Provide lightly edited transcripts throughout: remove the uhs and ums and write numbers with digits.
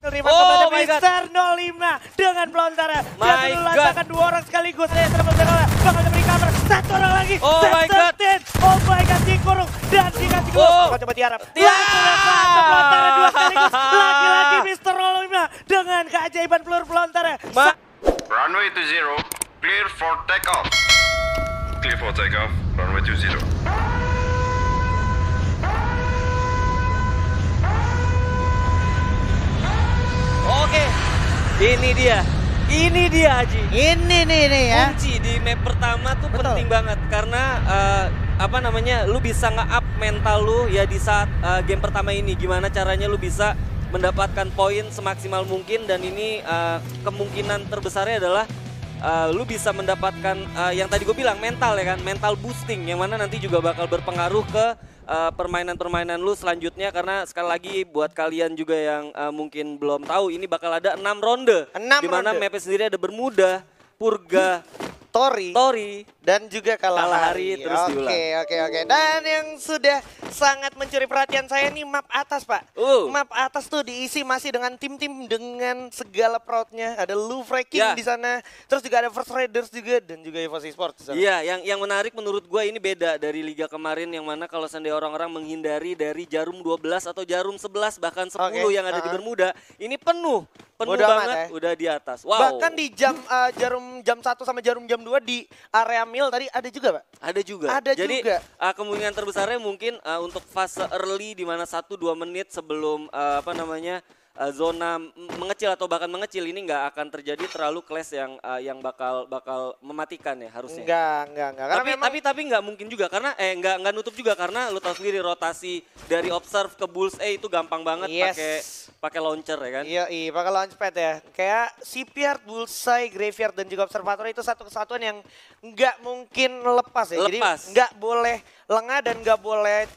terima kepada Mister 05 dengan pelontarnya. Dia melancarkan 2 orang sekaligus. Bakal diberi cover, 1 orang lagi. Oh my god. Oh my god, dikurung dan dikasih gol. Coba diharap. Satu pelontarnya 2 sekaligus. Lagi-lagi Mister 05 dengan keajaiban peluru pelontarnya. Runway 20, clear for takeoff. Clear for takeoff, runway 20. Oke, ini dia Haji. Ini nih ya. Kunci di map pertama tuh penting banget karena lu bisa nge-up mental lu ya di saat game pertama ini. Gimana caranya lu bisa mendapatkan poin semaksimal mungkin dan ini kemungkinan terbesarnya adalah lu bisa mendapatkan yang tadi gue bilang mental ya kan, mental boosting yang mana nanti juga bakal berpengaruh ke permainan-permainan lu selanjutnya karena sekali lagi buat kalian juga yang mungkin belum tahu ini bakal ada 6 ronde. Di mana mapnya sendiri ada Bermuda, Purga, Tori dan juga Kalahari. Terus diulang. Oke. Dan yang sudah sangat mencuri perhatian saya nih map atas, Pak. Map atas tuh diisi masih dengan tim-tim dengan segala proudnya. Ada Louvre King di sana, terus juga ada First Raiders juga dan juga EVOS Esports. Iya, yang menarik menurut gua ini beda dari liga kemarin yang mana kalau seandainya orang-orang menghindari dari jarum 12 atau jarum 11 bahkan 10 yang ada di Bermuda, ini penuh banget udah di atas. Wow. Bahkan di jarum jam 1 sama jarum jam 2 di area mil tadi ada juga, Pak? Ada juga. Jadi kemungkinan terbesarnya mungkin untuk fase early di mana 1-2 menit sebelum zona mengecil atau bahkan mengecil ini nggak akan terjadi terlalu clash yang bakal mematikan ya harusnya. Enggak. Tapi nggak mungkin juga karena nggak nutup juga karena lu tahu sendiri rotasi dari observe ke bullseye itu gampang banget pakai launcher ya kan. Iya, pakai launchpad ya. Kayak CPR, bullseye, graveyard dan juga observatory itu satu kesatuan yang nggak mungkin lepas ya. Jadi nggak boleh lengah dan nggak boleh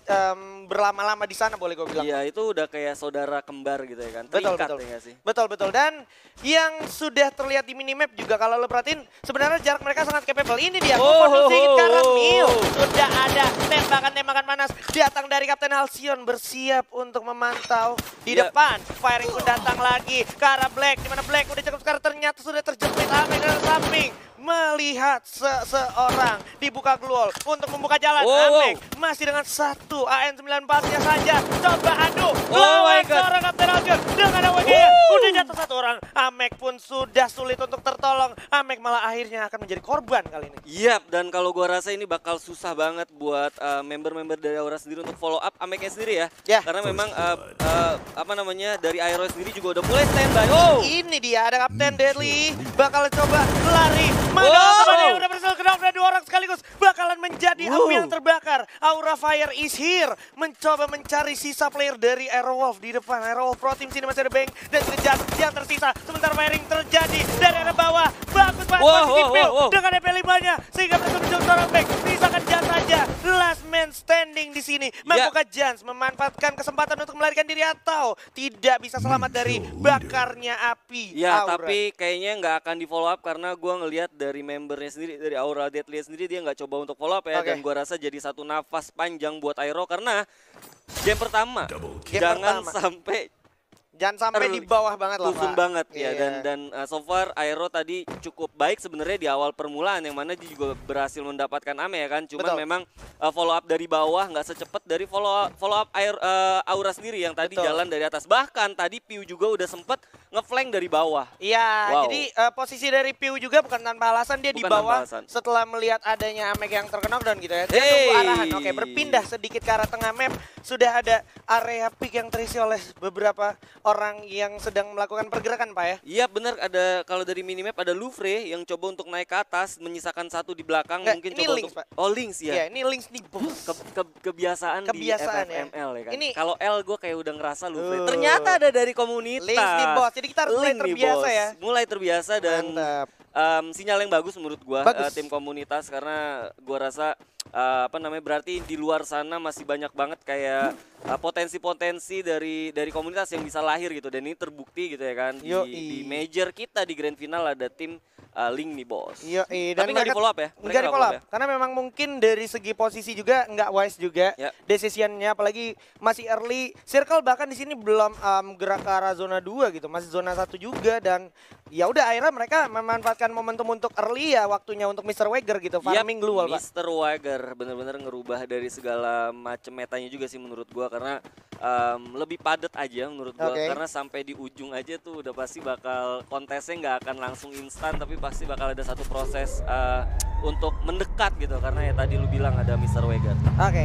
berlama-lama di sana boleh gue bilang. Iya, itu udah kayak saudara kembar gitu ya kan. Betul. Dan yang sudah terlihat di minimap juga kalau lo perhatiin sebenarnya jarak mereka sangat capable. Ini dia, karena Mio sudah ada tembakan-tembakan panas datang dari Kapten Halcyon bersiap untuk memantau di depan. Firing pun datang lagi ke arah Black, di mana Black udah cukup sekarang ternyata sudah terjepit Ame dari samping. Melihat seseorang dibuka gluol untuk membuka jalan. Amek masih dengan 1 AN94-nya saja. Coba adu lawan seorang Kapten Halcyon dengan AWG-nya. Udah jatuh 1 orang. Amek pun sudah sulit untuk tertolong. Amek malah akhirnya akan menjadi korban kali ini. Iya, dan kalau gua rasa ini bakal susah banget buat member-member dari Aura sendiri untuk follow up Ameknya sendiri ya. Karena memang dari Aero sendiri juga udah mulai standby. Ini dia ada Kapten Deadly. Bakal coba lari. Mana udah berhasil knock dan 2 orang sekaligus bakalan menjadi api yang terbakar. Aura Fire is here. Mencoba mencari sisa player dari Aerowolf di depan. Aerowolf Pro Team sini masih ada Bang dan juga Jas yang tersisa. Sementara firing terjadi dari arah bawah. Bagus banget masih dipil dengan EP5-nya. Sehingga berhasil menjauh seorang Bang. Misalkan Jas saja. Last man standing di sini. Membuka Jans memanfaatkan kesempatan untuk melarikan diri atau tidak bisa selamat dari bakarnya api. Ya, tapi kayaknya nggak akan di follow up karena gue ngelihat dari membernya sendiri, dari Aura Deadly sendiri dia nggak coba untuk follow up ya. Dan gue rasa jadi satu nafas panjang buat Aero karena game pertama jangan sampai di bawah banget lah, Pak. Banget ya dan so far Aero tadi cukup baik sebenarnya di awal permulaan yang mana dia juga berhasil mendapatkan Ame ya kan. Cuman memang follow up dari bawah nggak secepat dari follow up Aura sendiri yang tadi jalan dari atas. Bahkan tadi Piu juga udah sempet ngeflank dari bawah. Iya, jadi posisi dari Piu juga bukan tanpa alasan dia di bawah setelah melihat adanya Amek yang terkena gitu ya. Dia tunggu arahan. Berpindah sedikit ke arah tengah map. Sudah ada area pick yang terisi oleh beberapa orang yang sedang melakukan pergerakan, Pak ya? Iya benar, ada kalau dari minimap ada Louvre yang coba untuk naik ke atas, menyisakan 1 di belakang. Mungkin ini coba Lynx, untuk... Pak. Lynx ya? Iya, ini Lynx nih, bos. Kebiasaan di FFML ya kan? Kalau L gue kayak udah ngerasa Louvre. Ternyata ada dari komunitas. Lynx nih, bos. Jadi kita harus mulai terbiasa ya? Mulai terbiasa dan sinyal yang bagus menurut gue tim komunitas karena gue rasa apa namanya, berarti di luar sana masih banyak banget kayak potensi-potensi dari komunitas yang bisa lahir gitu, dan ini terbukti gitu ya kan di major kita di grand final ada tim Link nih bos. Tapi nggak di follow up ya? Nggak di follow up, karena memang mungkin dari segi posisi juga nggak wise juga decisionnya, apalagi masih early. Circle bahkan di sini belum gerak ke arah zona 2 gitu, masih zona 1 juga, dan ya udah akhirnya mereka memanfaatkan momentum untuk early ya, waktunya untuk Mr. Wager gitu, farming global Pak. Mr. Wager bener-bener ngerubah dari segala macam metanya juga sih menurut gua, karena lebih padat aja menurut gua, karena sampai di ujung aja tuh udah pasti bakal kontesnya nggak akan langsung instan, tapi pasti bakal ada satu proses untuk mendekat gitu, karena ya tadi lu bilang ada Mr. Wager.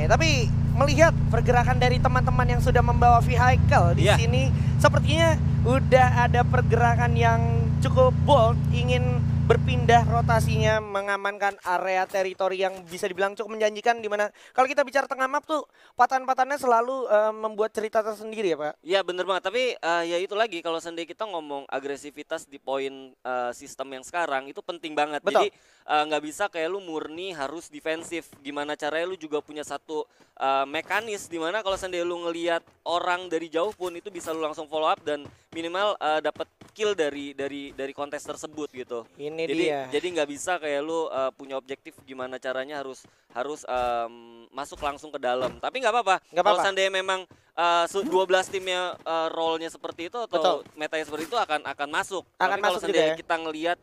Tapi melihat pergerakan dari teman-teman yang sudah membawa vehicle di sini, sepertinya udah ada pergerakan yang cukup bold, ingin berpindah rotasinya, mengamankan area teritori yang bisa dibilang cukup menjanjikan, dimana kalau kita bicara tengah map tuh patahan-patahannya selalu membuat cerita tersendiri ya Pak. Iya bener banget, tapi ya itu lagi kalau seandainya kita ngomong agresivitas di poin sistem yang sekarang itu penting banget. Jadi nggak bisa kayak lu murni harus defensif, gimana caranya lu juga punya satu mekanis dimana kalau seandainya lu ngelihat orang dari jauh pun itu bisa lu langsung follow up dan minimal dapat kill dari kontes tersebut gitu. Jadi nggak bisa kayak lu punya objektif gimana caranya harus masuk langsung ke dalam. Tapi nggak apa-apa. Kalau seandainya memang 12 timnya role-nya seperti itu atau metanya seperti itu akan masuk. Tapi kalau seandainya kita ngelihat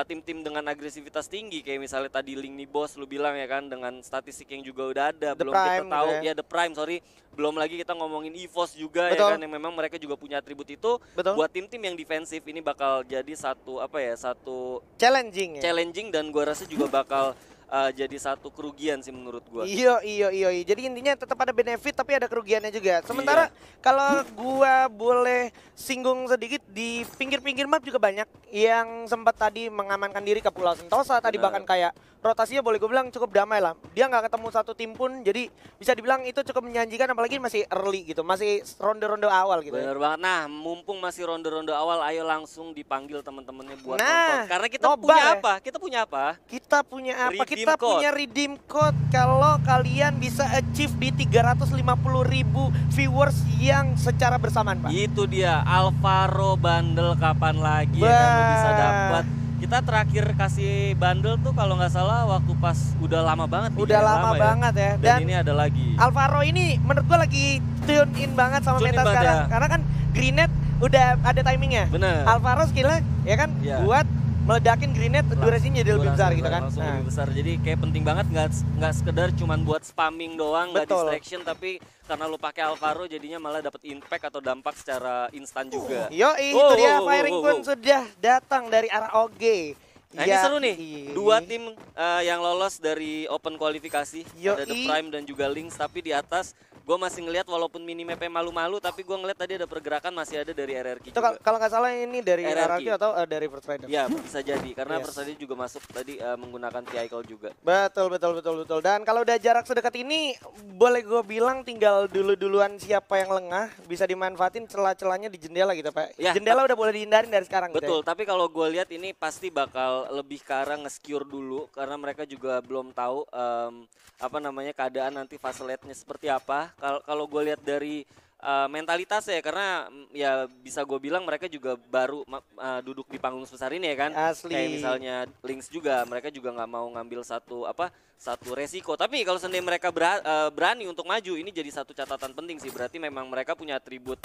tim-tim dengan agresivitas tinggi kayak misalnya tadi Link nih bos lu bilang ya kan, dengan statistik yang juga udah ada, belum kita tahu ya The Prime, belum lagi kita ngomongin EVOS juga ya kan, yang memang mereka juga punya atribut itu. Buat tim-tim yang defensif ini bakal jadi satu challenging dan gua rasa juga bakal jadi satu kerugian sih menurut gua. Iya. Jadi intinya tetap ada benefit tapi ada kerugiannya juga. Sementara kalau gua boleh singgung sedikit, di pinggir-pinggir map juga banyak yang sempat tadi mengamankan diri ke Pulau Sentosa. Tadi bahkan kayak rotasinya boleh gue bilang cukup damai lah. Dia nggak ketemu satu tim pun, jadi bisa dibilang itu cukup menjanjikan, apalagi masih early gitu, masih ronde-ronde awal gitu. Bener banget. Nah, mumpung masih ronde-ronde awal, ayo langsung dipanggil teman-temannya buat nonton. Karena kita punya apa? Kita punya redeem code kalau kalian bisa achieve di 350.000 viewers yang secara bersamaan Pak. Itu dia, Alvaro bundle kapan lagi ya kan lu bisa dapat. Kita terakhir kasih bundle tuh kalau nggak salah waktu pas udah lama banget. Banget ya. Dan ini ada lagi. Alvaro ini menurut gua lagi tune in banget sama meta sekarang. Karena kan Grenade udah ada timingnya. Bener. Alvaro skillnya ya kan buat meledakin grenade, durasinya jadi lebih besar gitu kan. Lebih besar, jadi kayak penting banget, nggak sekedar cuman buat spamming doang, nggak distraction, tapi karena lu pakai Alvaro jadinya malah dapat impact atau dampak secara instan juga. Itu dia firing pun sudah datang dari arah OG. Nah ini seru nih, dua tim yang lolos dari open kualifikasi, ada The Prime dan juga Lynx, tapi di atas gue masih ngelihat walaupun minimapnya malu-malu, tapi gue ngeliat tadi ada pergerakan masih ada dari RRQ juga. Kalau nggak salah ini dari RRQ atau dari First Rider? Ya bisa jadi, karena First Rider juga masuk tadi menggunakan vehicle juga. Betul. Dan kalau udah jarak sedekat ini, boleh gue bilang tinggal duluan siapa yang lengah, bisa dimanfaatin celah-celahnya di jendela gitu Pak. Ya, jendela udah boleh dihindarin dari sekarang. Betul, gitu ya. Tapi kalau gue lihat ini pasti bakal lebih ke arah nge-secure dulu, karena mereka juga belum tahu keadaan nanti fase late-nya seperti apa. Kalau gue lihat dari mentalitas ya, karena ya bisa gue bilang mereka juga baru duduk di panggung sebesar ini ya kan. Asli. Kayak misalnya Lynx juga, mereka juga nggak mau ngambil satu resiko. Tapi kalau seandainya mereka berani untuk maju, ini jadi satu catatan penting sih. Berarti memang mereka punya atribut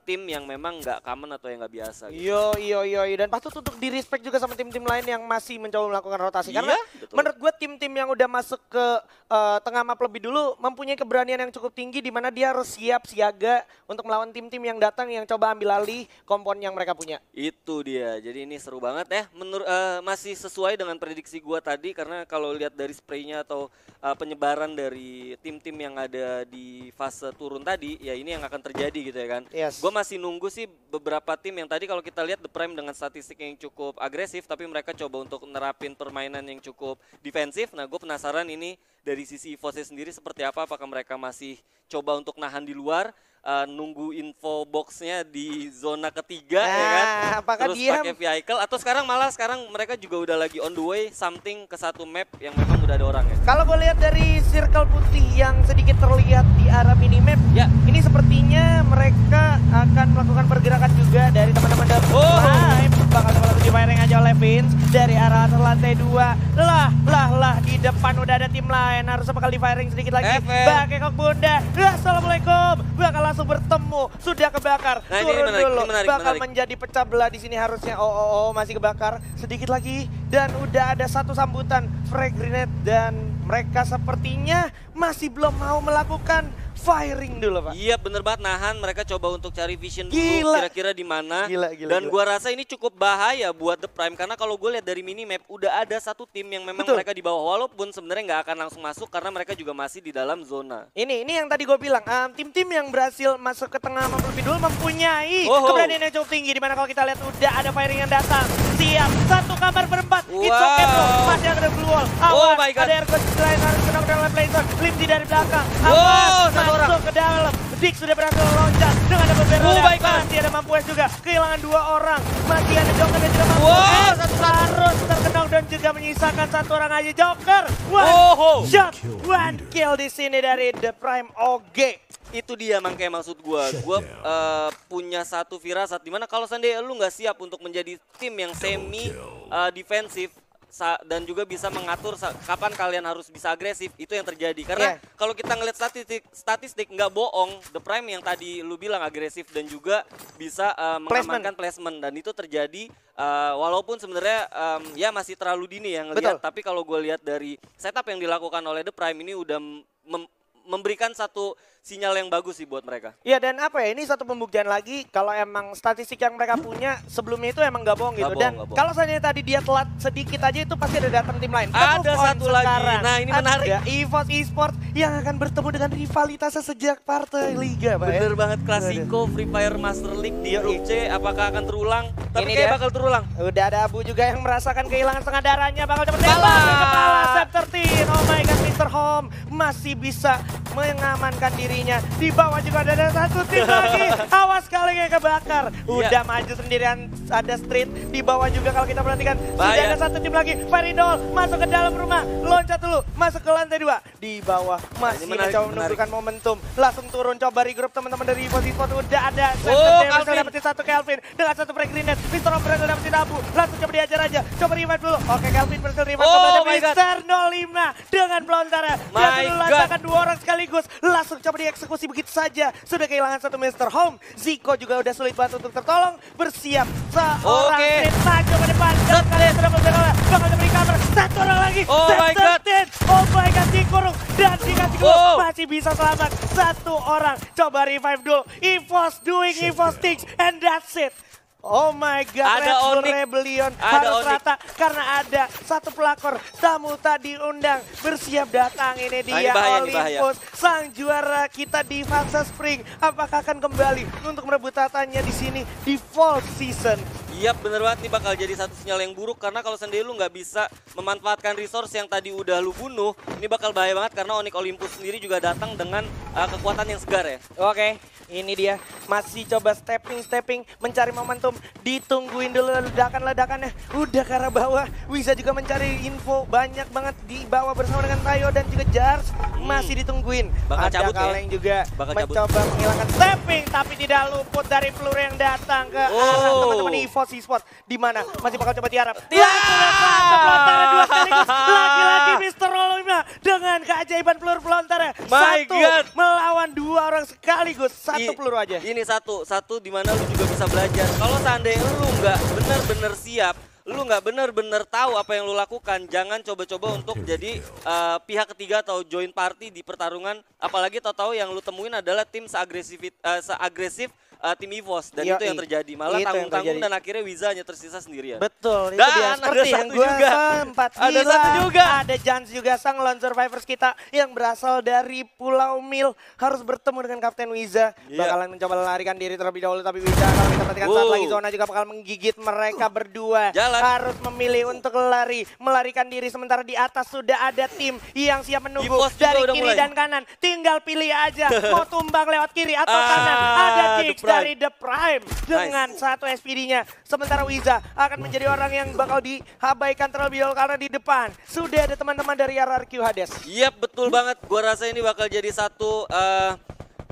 tim yang memang nggak common atau yang nggak biasa. Gitu. Yo. Dan patut untuk di respect juga sama tim-tim lain yang masih mencoba melakukan rotasi. Karena menurut gue tim-tim yang udah masuk ke tengah map lebih dulu mempunyai keberanian yang cukup tinggi, di mana dia harus siap siaga untuk melawan tim-tim yang datang yang coba ambil alih kompon yang mereka punya. Itu dia. Jadi ini seru banget ya. Masih sesuai dengan prediksi gue tadi, karena kalau lihat dari spraynya atau penyebaran dari tim-tim yang ada di fase turun tadi, ya ini yang akan terjadi gitu ya kan. Gue masih nunggu sih beberapa tim yang tadi kalau kita lihat The Prime dengan statistik yang cukup agresif, tapi mereka coba untuk nerapin permainan yang cukup defensif. Nah gue penasaran ini dari sisi EVOS sendiri seperti apa? Apakah mereka masih coba untuk nahan di luar, nunggu info boxnya di zona ketiga, ya kan? Apakah Terus dia pakai vehicle atau sekarang mereka juga udah lagi on the way something ke satu map yang memang udah ada orangnya. Kalau gue lihat dari circle putih yang sedikit terlihat di arah minimap, Ya. ini sepertinya mereka akan melakukan pergerakan juga dari teman-teman dari Prime. Bakal coba di firing aja oleh Vince dari arah atas lantai 2. Lah, di depan udah ada tim lain. Harusnya bakal di firing sedikit lagi. FM. Pakai kok bunda. Assalamualaikum. Bakal langsung bertemu. Sudah kebakar. Nah, ini Turun menarik, dulu. ini menarik, Bakal menarik. menjadi pecah belah di sini harusnya. Oh, masih kebakar. Sedikit lagi. Dan udah ada satu sambutan frag grenade dan mereka sepertinya masih belum mau melakukan firing dulu, Pak. Iya bener banget, nahan, mereka coba untuk cari vision dulu Gila. kira-kira di mana. Gila. Dan gua rasa ini cukup bahaya buat The Prime karena kalau gue lihat dari minimap udah ada satu tim yang memang Betul. mereka di bawah walaupun sebenarnya nggak akan langsung masuk karena mereka juga masih di dalam zona. Ini yang tadi gue bilang, tim-tim yang berhasil masuk ke tengah map lebih dulu mempunyai Oh. keberanian yang cukup tinggi. Dimana kalau kita lihat udah ada firing yang datang. Siap, satu kamar berempat. It's Wow. okay bro, masih ada blue wall. Oh Awas, my God. ada Ergo lain harus kena dalam Blazer. Limsi dari belakang. Wow, Awas, satu orang. masuk ke dalam. Dik sudah berhasil loncat dengan ada beberapa. Oh my God. Masih ada Mampues juga, kehilangan 2 orang. Masih ada Joker yang tidak mampu. Wow, Harus terkena dan juga menyisakan 1 orang aja Joker. Oh. Shot, 1 kill di sini dari The Prime OG. Itu dia makanya maksud gue punya satu firasat dimana kalau seandainya lu nggak siap untuk menjadi tim yang semi defensif dan juga bisa mengatur kapan kalian harus bisa agresif, itu yang terjadi karena kalau kita ngeliat statistik nggak bohong, The Prime yang tadi lu bilang agresif dan juga bisa mengamankan placement dan itu terjadi walaupun sebenarnya ya masih terlalu dini ya ngelihat, tapi kalau gue lihat dari setup yang dilakukan oleh The Prime ini udah memberikan satu sinyal yang bagus sih buat mereka. Iya dan apa ya, ini satu pembuktian lagi kalau emang statistik yang mereka punya sebelumnya itu emang nggak bohong gitu. Dan kalau seandainya tadi dia telat sedikit aja itu pasti ada datang tim lain. Ada satu lagi, nah ini menarik. Ada EVOS Esports yang akan bertemu dengan rivalitasnya sejak partai Liga, Pak. Bener banget, klasiko Free Fire Master League di grup C, apakah akan terulang? Tapi Ini kayak dia. bakal terulang. Udah ada Abu juga yang merasakan kehilangan setengah darahnya, bakal coba tembak ke kepala Sep 13. Oh my god, Mr. Home masih bisa mengamankan dirinya. Di bawah juga ada satu tim lagi. Awas kali yang kebakar. Udah maju sendirian, ada Street. Di bawah juga kalau kita perhatikan sudah ada satu tim lagi. Faridol masuk ke dalam rumah, loncat dulu, masuk ke lantai 2. Di bawah masih mencoba menunjukkan momentum. Langsung turun coba regroup teman-teman dari EVOS Esports. Udah ada Sep dapetin satu Kelvin dengan satu frag grenade. Mr. Home berhasil dapetin Abu. Langsung coba diajar aja. Coba revive dulu. Oke, Kelvin berhasil revive kepada Mr. 05 dengan pelontarnya. Dia dulu lancarkan 2 orang sekaligus. Langsung coba dieksekusi begitu saja. Sudah kehilangan satu Mr. Home. Zico juga udah sulit banget untuk tertolong. Bersiap seorang Street maju ke depan. Dan kalian sudah berjalan. Bakal coba di cover. Satu orang lagi. Oh my god. Oh my god, dikurung. Dan dikasih gol. Masih bisa selamat. Satu orang. Coba revive dulu. EVOS doing EVOS things. And that's it. Oh my god, ada Red Bull Onyx. Rebellion Ada harus Onyx. rata karena ada satu pelakor tamu tadi undang bersiap datang. Ini dia Olympus, sang juara kita di Vansa Spring. Apakah akan kembali untuk merebut tatanya di sini di fall season? Iya bener banget, nih bakal jadi satu sinyal yang buruk karena kalau sendiri lu nggak bisa memanfaatkan resource yang tadi udah lu bunuh, ini bakal bahaya banget karena Onyx Olympus sendiri juga datang dengan kekuatan yang segar ya. Oke, ini dia masih coba stepping mencari momentum, ditungguin dulu ledakannya. Udah ke arah bawah, Wiza juga mencari info banyak banget di bawah bersama dengan Tayo dan juga Jars. Masih ditungguin. Bakal ada cabut Kaleng juga mencoba cabut. menghilangkan stepping tapi tidak luput dari peluru yang datang ke arah teman-teman EVOS Esports. Di mana masih bakal coba tiarap. Pelontarnya 2 sekaligus. Lagi-lagi Mr. Rolima dengan keajaiban peluru pelontarnya. Satu melawan 2 orang sekaligus. Satu peluru aja. Ini satu di mana lu juga bisa belajar. Kalau seandainya lu nggak bener-bener siap, lu nggak bener-bener tahu apa yang lu lakukan, jangan coba-coba untuk jadi pihak ketiga atau join party di pertarungan. Apalagi tahu-tahu yang lu temuin adalah tim seagresif tim EVOS dan Yoi. itu yang terjadi. Malah Itu yang tanggung-tanggung terjadi. dan akhirnya Wiza hanya tersisa sendirian. Betul, itu Dan dia. ada Seperti yang satu gue juga. sempat Ada bilang. satu juga. Ada Jans juga, sang lone survivors kita yang berasal dari Pulau Mil. Harus bertemu dengan Kapten Wiza. Iya. Bakalan mencoba melarikan diri terlebih dahulu. Tapi Wiza kalau kita perhatikan saat Wow. lagi zona juga bakal menggigit mereka berdua. Jalan. Harus memilih untuk lari, melarikan diri. Sementara di atas sudah ada tim yang siap menunggu. EVOS juga Dari udah kiri mulai. dan kanan. Tinggal pilih aja. Mau tumbang lewat kiri atau Ah, kanan. Ada The Giggs Prime. dari The Prime. Dengan satu SPD-nya. Sementara Wiza akan menjadi orang yang bakal diabaikan terlebih dahulu karena di depan sudah ada teman-teman dari RRQ Hades. Iya betul banget, gua rasa ini bakal jadi satu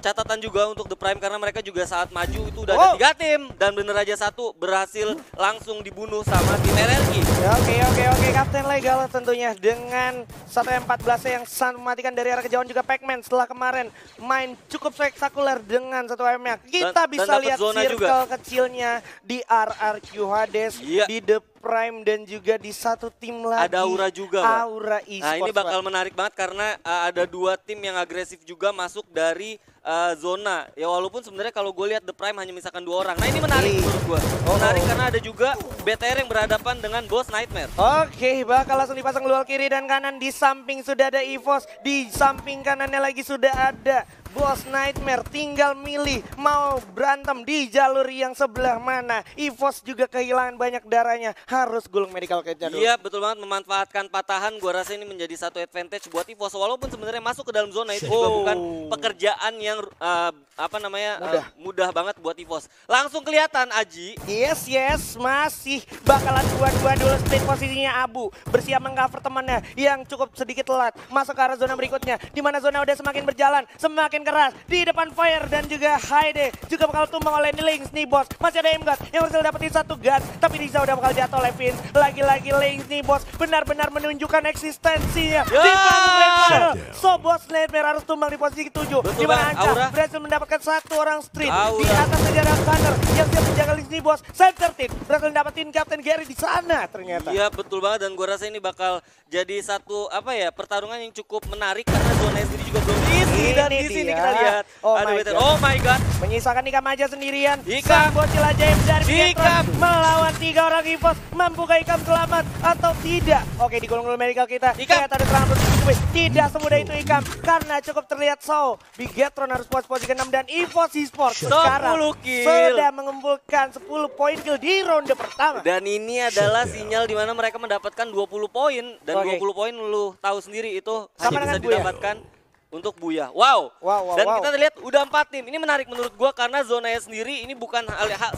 catatan juga untuk The Prime karena mereka juga saat maju itu udah ada 3 tim dan bener aja satu berhasil langsung dibunuh sama tim RRQ. Oke, Kapten Legal tentunya dengan 1M14 yang sangat mematikan dari arah kejauhan juga Pac-Man setelah kemarin main cukup spektakuler dengan 1M-nya. Kita Dan bisa dapat lihat zona circle juga. kecilnya di RRQ Hades, Iya. di The Prime dan juga di satu tim lagi. Ada Aura juga, Pak. Aura Esports. Nah ini bakal Pak. menarik banget karena ada 2 tim yang agresif juga masuk dari zona. Ya walaupun sebenarnya kalau gue lihat The Prime hanya misalkan 2 orang. Nah ini menarik menurut gue. Menarik karena ada juga BTR yang berhadapan dengan Boss Nightmare. Oke, bakal langsung dipasang luar kiri dan kanan. Di samping sudah ada EVOS, di samping kanannya lagi sudah ada Boss Nightmare. Tinggal milih mau berantem di jalur yang sebelah mana. EVOS juga kehilangan banyak darahnya, harus gulung medical kit-nya dulu. Iya betul banget, memanfaatkan patahan. Gua rasa ini menjadi satu advantage buat EVOS. Walaupun sebenarnya masuk ke dalam zona itu juga bukan pekerjaan yang mudah banget buat EVOS. Langsung kelihatan Aji. Yes, masih bakalan dua-dua dulu split posisinya Abu. Bersiap mengcover temannya yang cukup sedikit telat. Masuk ke arah zona berikutnya, di mana zona udah semakin berjalan, semakin keras. Di depan Fire dan juga Haide juga bakal tumbang oleh Lynx nih bos. Masih ada M-God yang berhasil dapetin 1 gun, tapi Riza udah bakal jatuh oleh Vince. Lagi-lagi Lynx nih bos, benar-benar menunjukkan eksistensinya. Ya. Di Battle. So Boss Nightmare harus tumbang di posisi ke-7. Betul Di mana banget, Aura. Anca berhasil mendapatkan 1 orang street. Aura. Di atas saja ada Thunder yang siap menjaga Lynx nih bos. Save 13 berhasil dapetin Captain Gary di sana ternyata. Iya betul banget dan gua rasa ini bakal jadi satu pertarungan yang cukup menarik karena zona sendiri juga belum diisi dan Ini di sini dia. kita lihat Oh ada my BTR. God. Oh my god. Menyisakan Ikam aja sendirian. Ikam. Sang bocil ajaib dari Ikam. Pietron melawan 3 orang EVOS. Mampukah Ikam selamat atau tidak? Oke, digulung-gulung medical kita. Ikam. Ternyata ada serangan bertubi. Tidak semudah itu Ikam karena cukup terlihat Bigetron harus puas posisi ke-6 dan EVOS Esports 10 sekarang kill. sudah mengumpulkan 10 poin kill di ronde pertama. Dan ini adalah sinyal di mana mereka mendapatkan 20 poin dan Oke. 20 poin lu tahu sendiri itu Sama hanya bisa dengan Buya. didapatkan untuk Buya. Wow. Wow. Dan kita lihat udah 4 tim. Ini menarik menurut gua karena zonanya sendiri ini bukan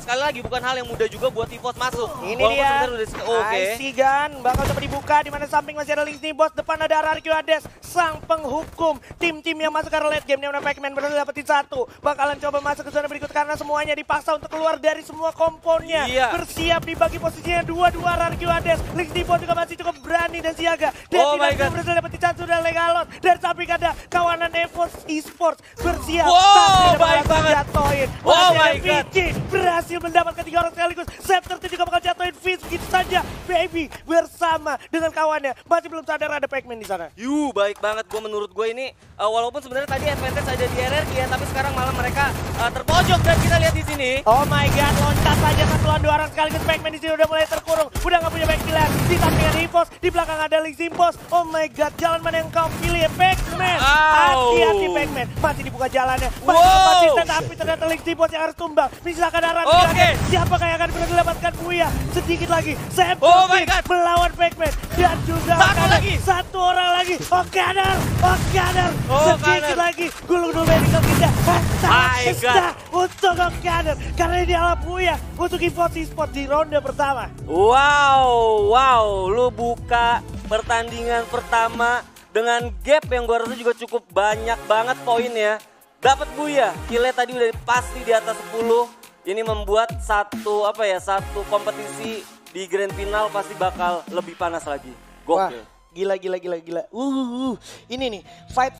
sekali lagi bukan hal yang mudah juga buat EVOS masuk. Ini Walaupun dia. sebenarnya udah oke. IC Gun bakal coba dibuka di mana samping masih ada Lynx nih bos. Depan ada RRQ Hades, sang penghukum tim-tim yang masuk ke late game. Di mana Pac-Man berhasil dapetin 1. Bakalan coba masuk ke zona berikut karena semuanya dipaksa untuk keluar dari semua komponnya. Iya. Bersiap dibagi posisinya 2-2 RRQ Hades. Lynx nih bos juga masih cukup berani dan siaga. Dan Oh my tidak God. berhasil dapetin 1 dan Legalot. Dan samping ada kawanan EVOS Esports bersiap. Wow, Tapi ada baik bakal banget. jatuhin. Oh Masih my ada God. VG berhasil mendapatkan 3 orang sekaligus. Scepter juga bakal jatuhin Fizz begitu saja. Baby bersama dengan kawannya. Masih belum sadar ada Pac-Man di sana. Baik banget menurut gue ini walaupun sebenarnya tadi advantage ada di RRQ ya, tapi sekarang malah mereka terpojok dan kita lihat di sini. Oh my god, loncat saja 1 lawan 2 orang sekaligus. Pac-Man di sini udah mulai terkurung. Udah nggak punya backkiller. Di samping ada EVOS, di belakang ada Lynx Impos. Oh my god, jalan mana yang kau pilih ya Pac-Man? Au. Hati-hati Pac-Man. Masih dibuka jalannya. Masih Wow. konsisten tapi ternyata Lynx Impos yang harus tumbang. Misalkan arah. Oke. Siapakah yang akan berhasil mendapatkan Buya? Sedikit lagi. Sam Oh my God. melawan Pac-Man dan juga Satu Okaner. lagi. 1 orang lagi. Okaner. Oh, Sedikit Okaner. lagi. Gulung dulu medical kita. My God. Untuk Okaner. Karena ini adalah Buya untuk EVOS Esports di ronde pertama. Wow, lu buka pertandingan pertama dengan gap yang gua rasa juga cukup banyak banget poinnya. Dapat Buya, killnya tadi udah pasti di atas 10. Ini membuat satu kompetisi di grand final pasti bakal lebih panas lagi. Wah, Gokil. gila. Ini nih, fight